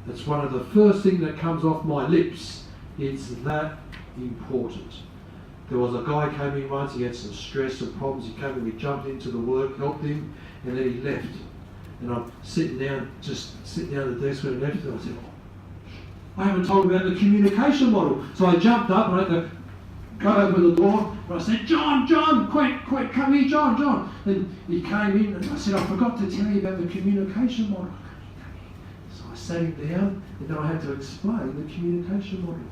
It's one of the first things that comes off my lips. It's that important. There was a guy came in once, he had some stress and problems. He came in, we jumped into the work, helped him, and then he left. And I'm sitting down at the desk when he left, and I said, I haven't told him about the communication model. So I jumped up and I had to go over the door, and I said, John, quick, come here, John. And he came in, and I said, I forgot to tell you about the communication model. So I sat him down, and then I had to explain the communication model,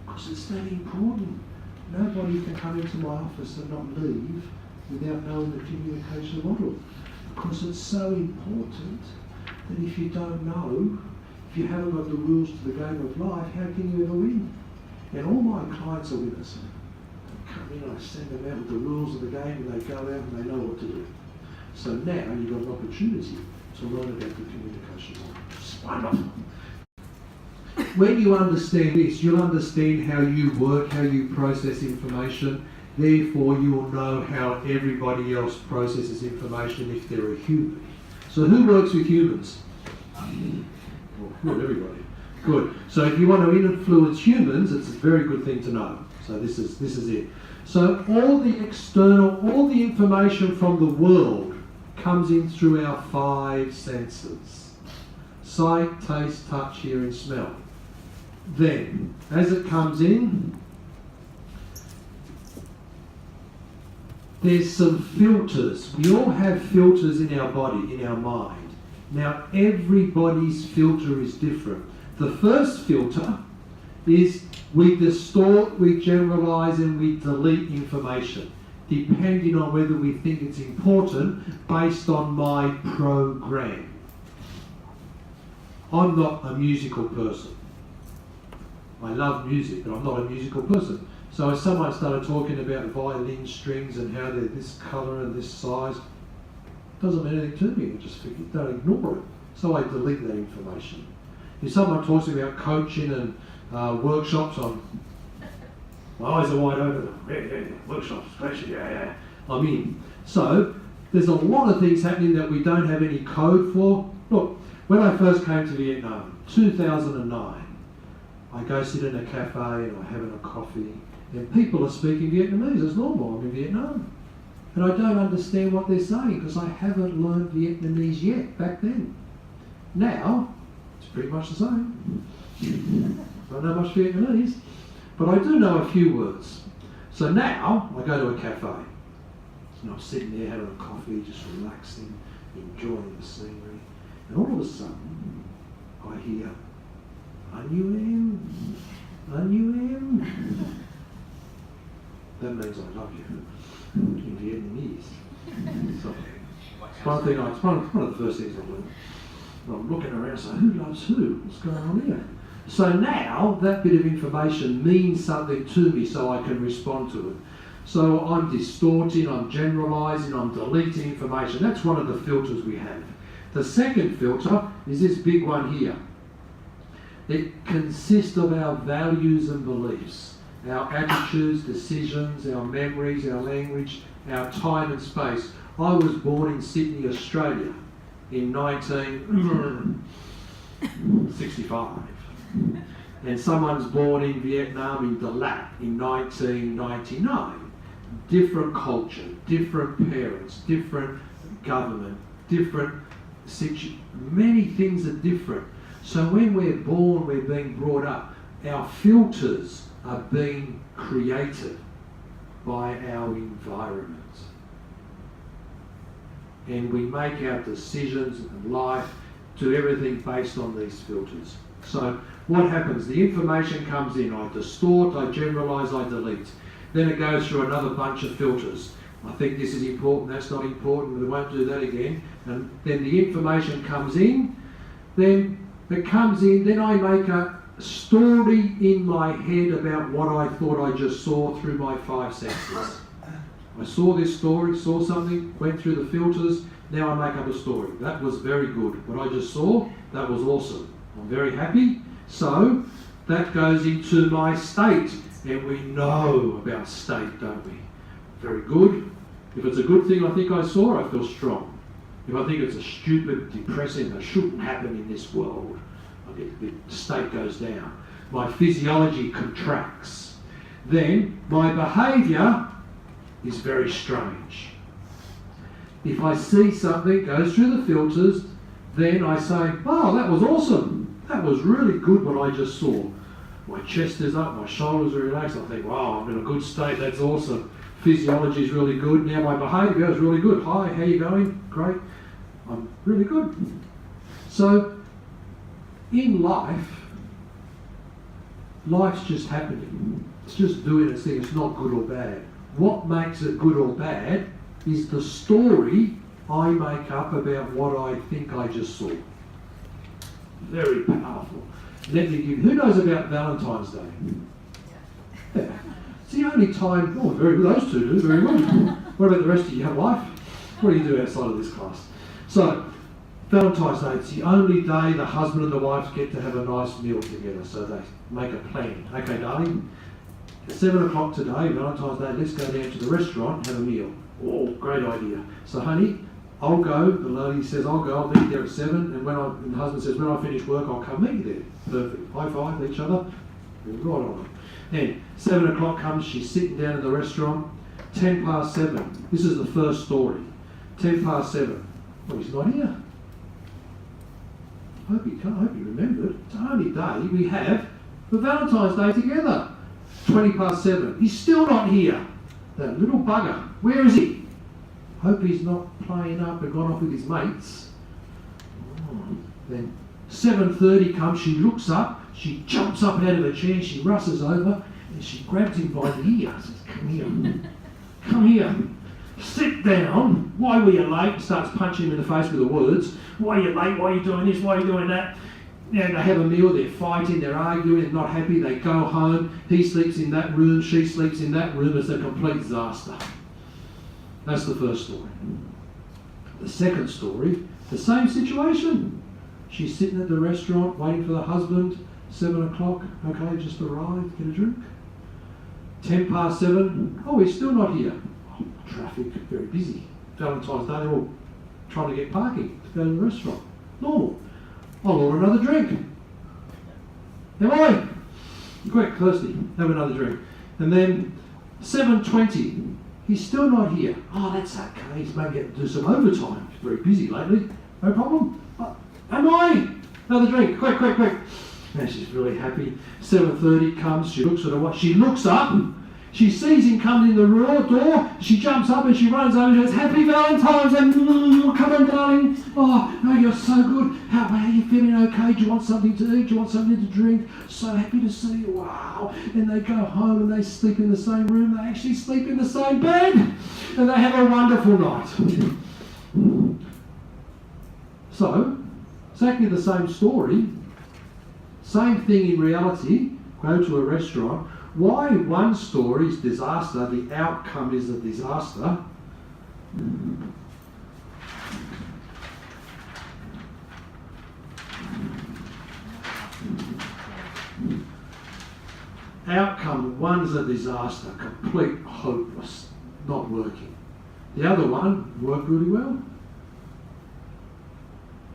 because it's that important. Nobody can come into my office and not leave without knowing the communication model, because it's so important that if you don't know, if you haven't got the rules to the game of life, how can you ever win? And all my clients are winners. They come in, I send them out with the rules of the game, and they go out and they know what to do. So now you've got an opportunity to learn about the communication model. It's wonderful. When you understand this, you'll understand how you work, how you process information. Therefore, you will know how everybody else processes information if they're a human. So who works with humans? Well, not everybody. Good. So if you want to influence humans, it's a very good thing to know. So this is it. So all the information from the world comes in through our 5 senses. Sight, taste, touch, hearing, smell. Then, as it comes in, there's some filters. We all have filters in our body, in our mind. Now, everybody's filter is different. The first filter is we distort, we generalise, and we delete information, depending on whether we think it's important based on my program. I'm not a musical person. I love music, but I'm not a musical person. So if someone started talking about violin strings and how they're this colour and this size, it doesn't mean anything to me. I just think, don't ignore it. So I delete that information. If someone talks about coaching and workshops, my eyes are wide open. Yeah, workshops, coaching, yeah. I'm in. So there's a lot of things happening that we don't have any code for. Look, when I first came to Vietnam, 2009, I go sit in a cafe and I'm having a coffee and people are speaking Vietnamese. It's normal, I'm in Vietnam. And I don't understand what they're saying because I haven't learned Vietnamese yet back then. Now, it's pretty much the same. I don't know much Vietnamese, but I do know a few words. So now I go to a cafe and I'm sitting there having a coffee, just relaxing, enjoying the scenery. And all of a sudden, I hear, Anh yêu em. That means I love you in Vietnamese. So it's one of the first things I learned. I'm looking around saying, who loves who? What's going on here? So now that bit of information means something to me so I can respond to it. So I'm distorting, I'm generalising, I'm deleting information. That's one of the filters we have. The second filter is this big one here. It consists of our values and beliefs, our attitudes, decisions, our memories, our language, our time and space. I was born in Sydney, Australia in 1965. And someone's born in Vietnam in Dalat in 1999. Different culture, different parents, different government, different situation. Many things are different. So when we're born, we're being brought up. Our filters are being created by our environment. And we make our decisions in life, do everything based on these filters. So what happens? The information comes in, I distort, I generalise, I delete. Then it goes through another bunch of filters. I think this is important, that's not important, we won't do that again. And then the information comes in, then I make a story in my head about what I thought I just saw through my 5 senses. I saw this story, saw something, went through the filters, now I make up a story. That was very good. What I just saw, that was awesome. I'm very happy. So that goes into my state. And we know about state, don't we? Very good. If it's a good thing I think I saw, I feel strong. If I think it's a stupid, depressing, that shouldn't happen in this world, The state goes down. My physiology contracts. Then my behaviour is very strange. If I see something, goes through the filters, then I say, oh, that was awesome. That was really good what I just saw. My chest is up, my shoulders are relaxed. I think, wow, I'm in a good state, that's awesome. Physiology is really good. Now my behaviour is really good. Hi, how you going? Great. I'm really good. So, in life, life's just happening. It's just doing its thing. It's not good or bad. What makes it good or bad is the story I make up about what I think I just saw. Very powerful. Let me give. Who knows about Valentine's Day? Yeah. It's the only time. Oh, very good. Those two do very well. What about the rest of you? Have life? What do you do outside of this class? So, Valentine's Day. It's the only day the husband and the wife get to have a nice meal together. So they make a plan. Okay, darling. At 7 o'clock today, Valentine's Day. Let's go down to the restaurant, have a meal. Oh, great idea. So, honey, I'll go. The lady says, I'll go. I'll meet you there at 7. And the husband says, when I finish work, I'll come meet you there. Perfect. High five each other. Right on it. Then 7 o'clock comes. She's sitting down in the restaurant. 10 past 7. This is the first story. 10 past 7. Well, he's not here. I hope you remembered. It's the only day we have the Valentine's Day together. 20 past 7. He's still not here. That little bugger. Where is he? Hope he's not playing up and gone off with his mates. Then 7:30 comes, she looks up, she jumps up out of her chair, she rushes over and she grabs him by the ear. Says, come here. Come here. Sit down. Why were you late? Starts punching him in the face with the words. Why are you late? Why are you doing this? Why are you doing that? Now they have a meal, they're fighting, they're arguing, they're not happy, they go home, he sleeps in that room, she sleeps in that room. It's a complete disaster. That's the first story. The second story, the same situation. She's sitting at the restaurant waiting for the husband, 7 o'clock, okay, just arrived, get a drink. 10 past 7, oh, he's still not here. Oh, traffic, very busy. Valentine's Day, they're all trying to get parking to go to the restaurant. Normal. I'll order another drink. Am I? Quick, thirsty, have another drink. And then 7:20, he's still not here. Oh, that's okay, he's maybe getting to do some overtime. He's very busy lately, no problem. Am I? Another drink, quick. Now she's really happy. 7:30 comes, she looks at her watch, she looks up, she sees him coming in the door, she jumps up and she runs over and says, Happy Valentine's, and come on darling, oh, no, you're so good, how are you feeling okay, do you want something to eat, do you want something to drink, so happy to see you, wow. And they go home and they sleep in the same room, they actually sleep in the same bed, and they have a wonderful night. So, exactly the same story, same thing in reality, go to a restaurant. Why one story is disaster, the outcome is a disaster. Outcome, one's a disaster, complete hopeless, not working. The other one worked really well.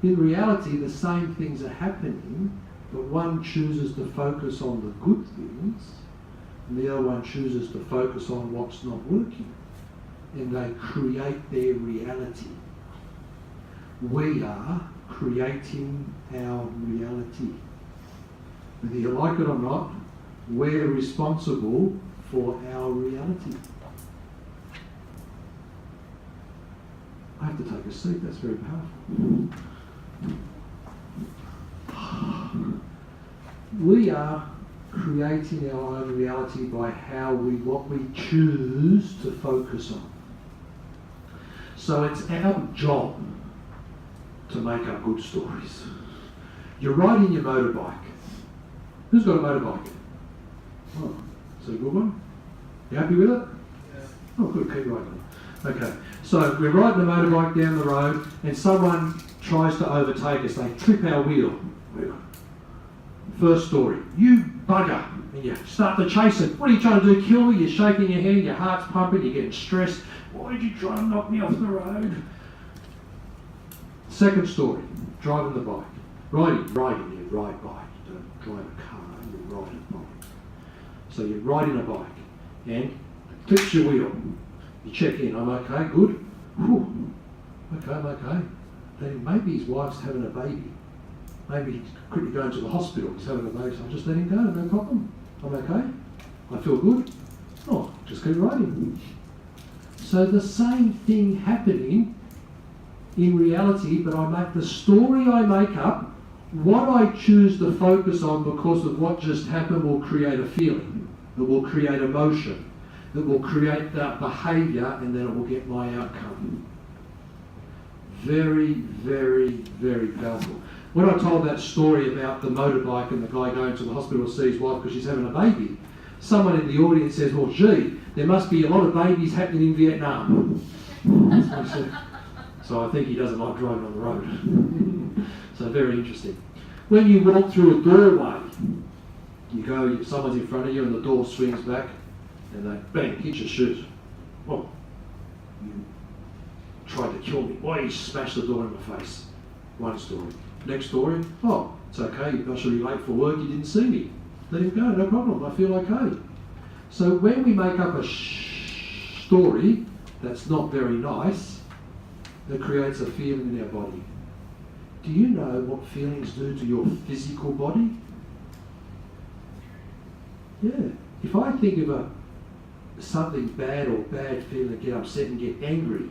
In reality, the same things are happening, but one chooses to focus on the good things, and the other one chooses to focus on what's not working. And they create their reality. We are creating our reality. Whether you like it or not, we're responsible for our reality. I have to take a seat, that's very powerful. We are creating our own reality by what we choose to focus on. So it's our job to make up good stories. You're riding your motorbike. Who's got a motorbike? Oh, is it a good one? You happy with it? Yeah. Oh, good, keep riding it. Okay, so we're riding a motorbike down the road and someone tries to overtake us. They trip our wheel. First story, you bugger, and you start to chase it. What are you trying to do, kill me? You're shaking your head, your heart's pumping, you're getting stressed. Why did you try and knock me off the road? Second story, driving the bike. Riding, ride bike. You don't drive a car, you ride a bike. So you're riding a bike and clips your wheel. You check in, I'm okay, good. Whew. Okay, I'm okay. Then maybe his wife's having a baby. Maybe he's quickly going to the hospital, he's having a baby, so I'll just let him go, no problem. I'm okay. I feel good. Oh, just keep riding. So the same thing happening in reality, but I make the story I make up, what I choose to focus on because of what just happened will create a feeling, it will create emotion, it will create that behaviour, and then it will get my outcome. Very, very, very powerful. When I told that story about the motorbike and the guy going to the hospital to see his wife because she's having a baby, someone in the audience says, well, gee, there must be a lot of babies happening in Vietnam. So I think he doesn't like driving on the road. So very interesting. When you walk through a doorway, you go, someone's in front of you and the door swings back and they, bang, hit your shoes. Well, you tried to kill me. Why you smashed the door in my face? One story. Next story, oh, it's okay, I should be late for work, you didn't see me. Let him go, no problem, I feel okay. So when we make up a story that's not very nice, it creates a feeling in our body. Do you know what feelings do to your physical body? Yeah. If I think of something bad or bad feeling, get upset and get angry,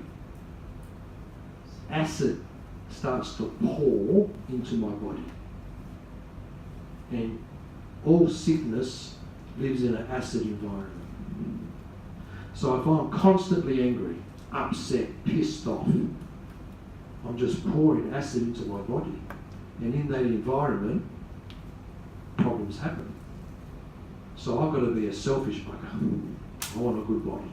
acid starts to pour into my body. And all sickness lives in an acid environment. So if I'm constantly angry, upset, pissed off, I'm just pouring acid into my body. And in that environment, problems happen. So I've got to be a selfish bugger. I want a good body.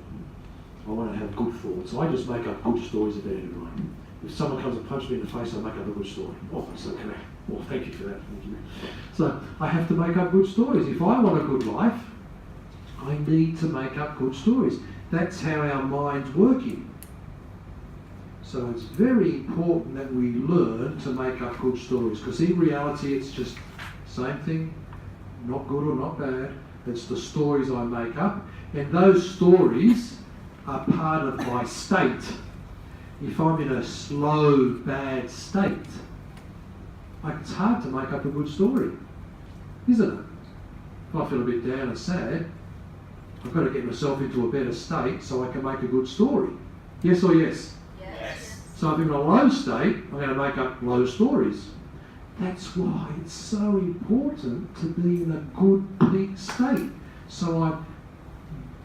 I want to have good thoughts. So I just make up good stories about everyone. If someone comes and punches me in the face, I make up a good story. Oh, that's okay. Well, thank you for that. Thank you. So I have to make up good stories. If I want a good life, I need to make up good stories. That's how our mind's working. So it's very important that we learn to make up good stories, because in reality it's just same thing, not good or not bad. It's the stories I make up, and those stories are part of my state. If I'm in a slow, bad state, it's hard to make up a good story, isn't it? If I feel a bit down and sad, I've got to get myself into a better state so I can make a good story. Yes or yes? Yes. So if I'm in a low state, I'm going to make up low stories. That's why it's so important to be in a good peak state. So I'm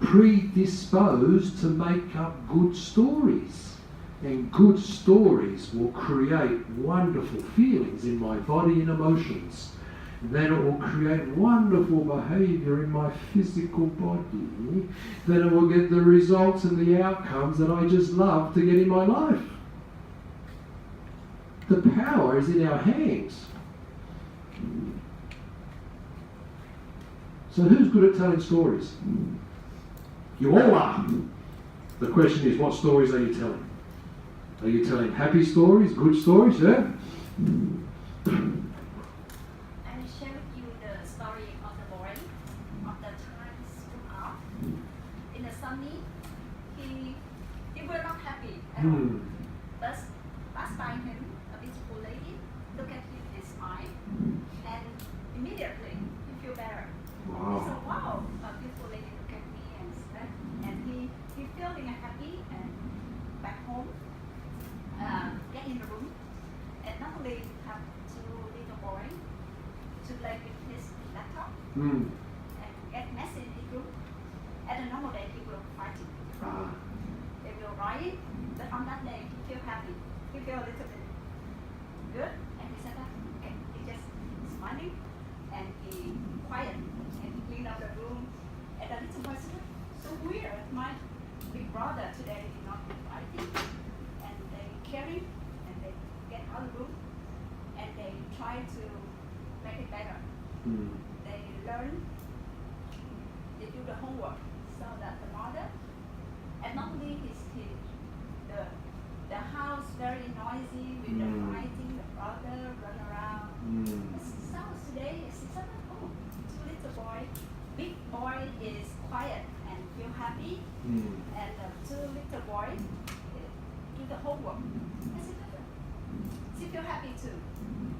predisposed to make up good stories. And good stories will create wonderful feelings in my body and emotions. Then it will create wonderful behaviour in my physical body. Then it will get the results and the outcomes that I just love to get in my life. The power is in our hands. So who's good at telling stories? You all are. The question is, what stories are you telling? Are you telling happy stories, good stories, yeah? I will share with you the story of the boy of the times grew up. In the sunny, he was not happy at all. But passed by him, a beautiful lady, look at him, he smiled, and immediately he feel better. Wow. He said, wow, a beautiful lady look at me and he feeling happy and back home. Get in the room, and not only have two little boy to play with his laptop and get messy in the group. At a normal day, he will fighting. They will write, but on that day, he feel happy. He feel a little bit good, and he said, okay, he just smiling, and he quiet, and he clean up the room. And the little boy said, so weird, my big brother today did not be fighting. Caring, and they get out of the room and they try to make it better. They learn, they do the homework so that the mother, and not only the house very noisy with the fighting, the brother run around. It sounds today is 6 oh, 2 little boy. Big boy is quiet and feel happy, and the 2 little boy do the homework. I said, she feel happy too,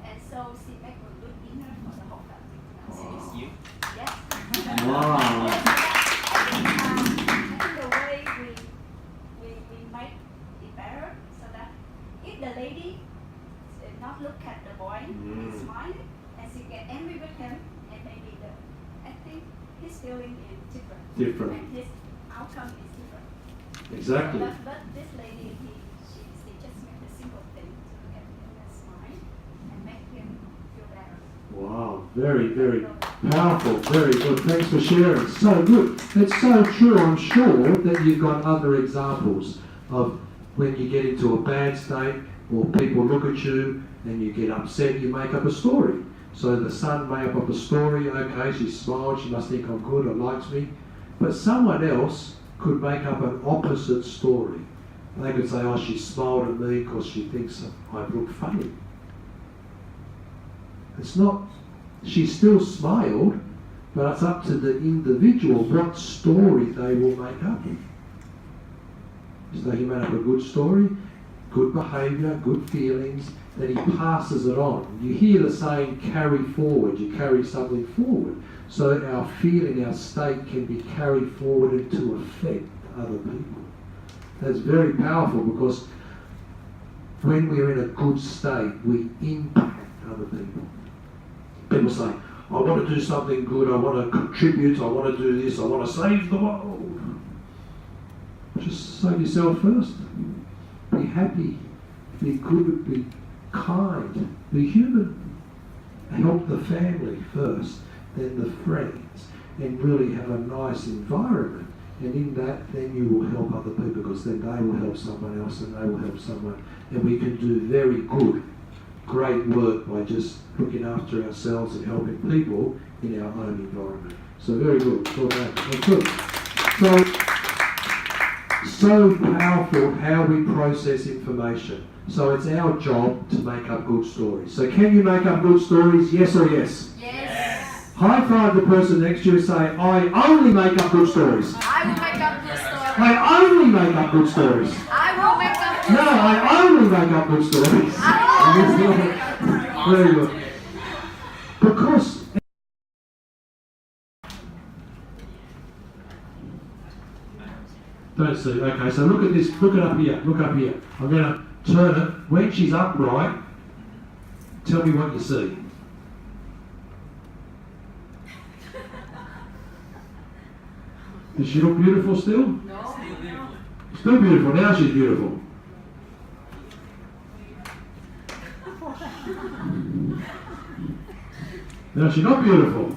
and so she make a good dinner for the whole family. It's you? Yes. Wow. I think the way we make it better, so that if the lady not look at the boy, and smile, and she get angry with him, and maybe I think his feeling is different. And his outcome is different. Exactly. But this lady, she just make a simple thing to look at him and smile and make him feel better. Wow, very, very powerful, very good. Thanks for sharing. So good. It's so true. I'm sure that you've got other examples of when you get into a bad state or people look at you and you get upset, you make up a story. So the son made up a story. Okay, she smiled. She must think I'm good or likes me. But someone else could make up an opposite story. They could say, oh, she smiled at me because she thinks I look funny. It's not, she still smiled, but it's up to the individual what story they will make up. So he made up a good story, good behaviour, good feelings, then he passes it on. You hear the saying, carry forward, you carry something forward. So our feeling, our state can be carried forward and to affect other people. That's very powerful because when we're in a good state, we impact other people. People say, I want to do something good, I want to contribute, I want to do this, I want to save the world. Just save yourself first. Be happy, be good, be kind, be human. Help the family first, then the friends, and really have a nice environment. And in that, then you will help other people because then they will help someone else and they will help someone. And we can do very good, great work by just looking after ourselves and helping people in our own environment. So very good. Well done. That's good. So powerful how we process information. So it's our job to make up good stories. So can you make up good stories? Yes or yes? Yes. High five the person next to you and say, I only make up good stories. I will make up good stories. I only make up good stories. I will make up good No, I only make up good stories. Very good. Because don't see. Okay, so look at this. Look it up here. Look up here. I'm going to turn it. When she's upright, tell me what you see. Does she look beautiful still? No. Still beautiful. Now she's beautiful. No, she's not beautiful.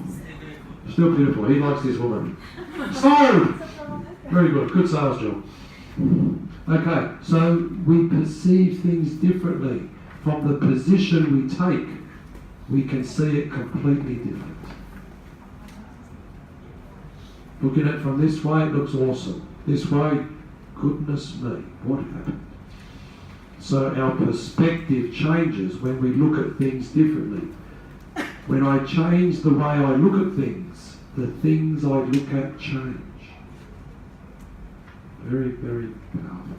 Still beautiful. He likes this woman. Sold! Very good. Good sales job. Okay, so we perceive things differently. From the position we take, we can see it completely different. Looking at it from this way, it looks awesome. This way, goodness me, what happened? So our perspective changes when we look at things differently. When I change the way I look at things, the things I look at change. Very, very powerful.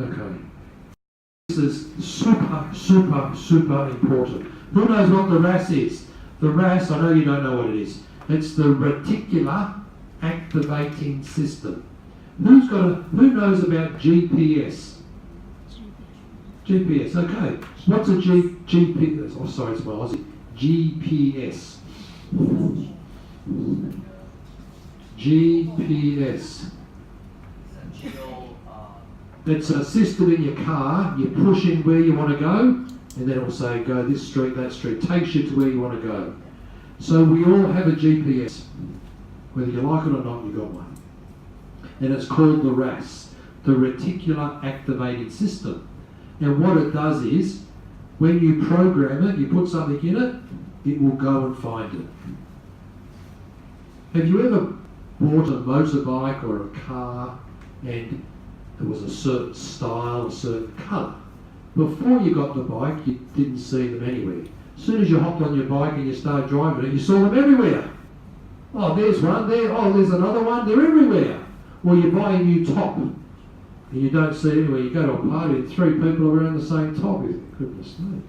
Okay. This is super, super, super important. Who knows what the RAS is? The RAS, I know you don't know what it is. It's the reticular activating system. Who knows about GPS? GPS, okay. What's a GPS? Oh, sorry, it's my Aussie. GPS. GPS. It's a system in your car. You push in where you want to go, and then it will say, go this street, that street. Takes you to where you want to go. So we all have a GPS. Whether you like it or not, you've got one. And it's called the RAS, the Reticular Activating System. And what it does is, when you program it, you put something in it, it will go and find it. Have you ever bought a motorbike or a car and it was a certain style, a certain colour? Before you got the bike, you didn't see them anywhere. As soon as you hopped on your bike and you started driving it, you saw them everywhere. Oh, there's one there. Oh, there's another one. They're everywhere. Well, you buy a new top and you don't see it anywhere. You go to a party and 3 people are wearing the same top. You think, goodness me.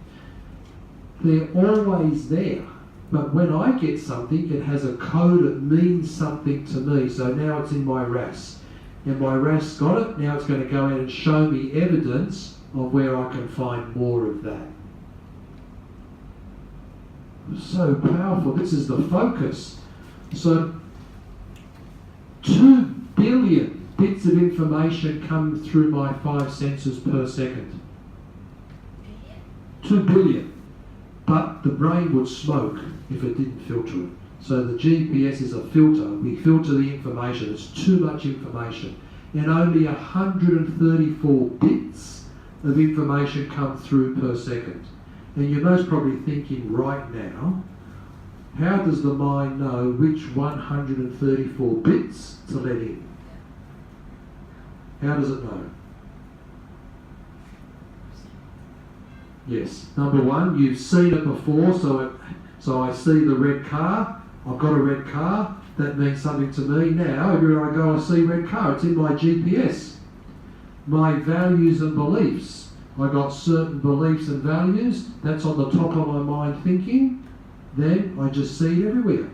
They're always there. But when I get something, it has a code that means something to me. So now it's in my RAS. And my RAS got it. Now it's going to go in and show me evidence of where I can find more of that. So powerful. This is the focus. So 2 billion bits of information come through my 5 senses per second. 2 billion. But the brain would smoke if it didn't filter it. So the GPS is a filter. We filter the information. It's too much information. And only 134 bits of information come through per second. And you're most probably thinking right now, how does the mind know which 134 bits to let in? How does it know? Yes. Number 1, you've seen it before, so I see the red car. I've got a red car. That means something to me. Now, everywhere I go, I see red car. It's in my GPS. My values and beliefs. I got certain beliefs and values. That's on the top of my mind thinking. Then I just see it everywhere.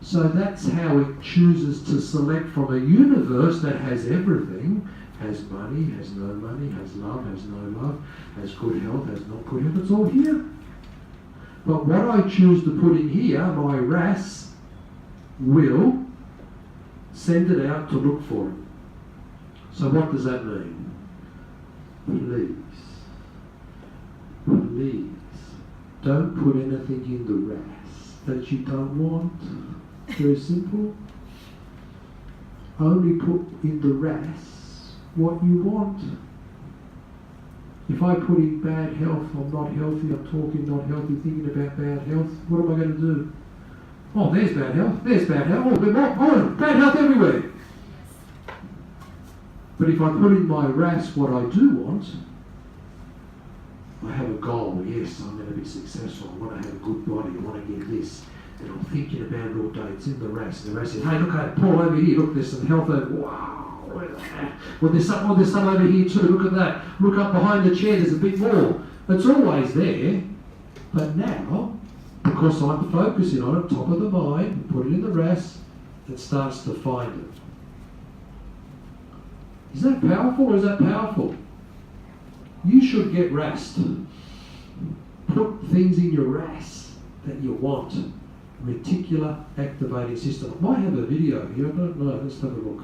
So that's how it chooses to select from a universe that has everything. Has money, has no money, has love, has no love, has good health, has not good health. It's all here. But what I choose to put in here, my RAS, will send it out to look for it. So what does that mean? Please, don't put anything in the RAS that you don't want. Very simple. Only put in the RAS what you want. If I put in bad health, I'm not healthy, I'm talking not healthy, thinking about bad health, what am I going to do? Oh, there's bad health, there's bad health, oh, bad health everywhere. But if I put in my RAS what I do want, I have a goal. Yes, I'm going to be successful. I want to have a good body. I want to get this. And I'm thinking about it all day. It's in the RAS. The RAS says, hey, look at Paul over here. Look, there's some health over. Wow, look at that. Well, there's some over here too. Look at that. Look up behind the chair. There's a bit more. It's always there. But now, because I'm focusing on it, top of the mind, put it in the RAS, it starts to find it. Is that powerful or is that powerful? You should get RASed. Put things in your RAS that you want. Reticular activating system. I might have a video here, I don't know. Let's have a look.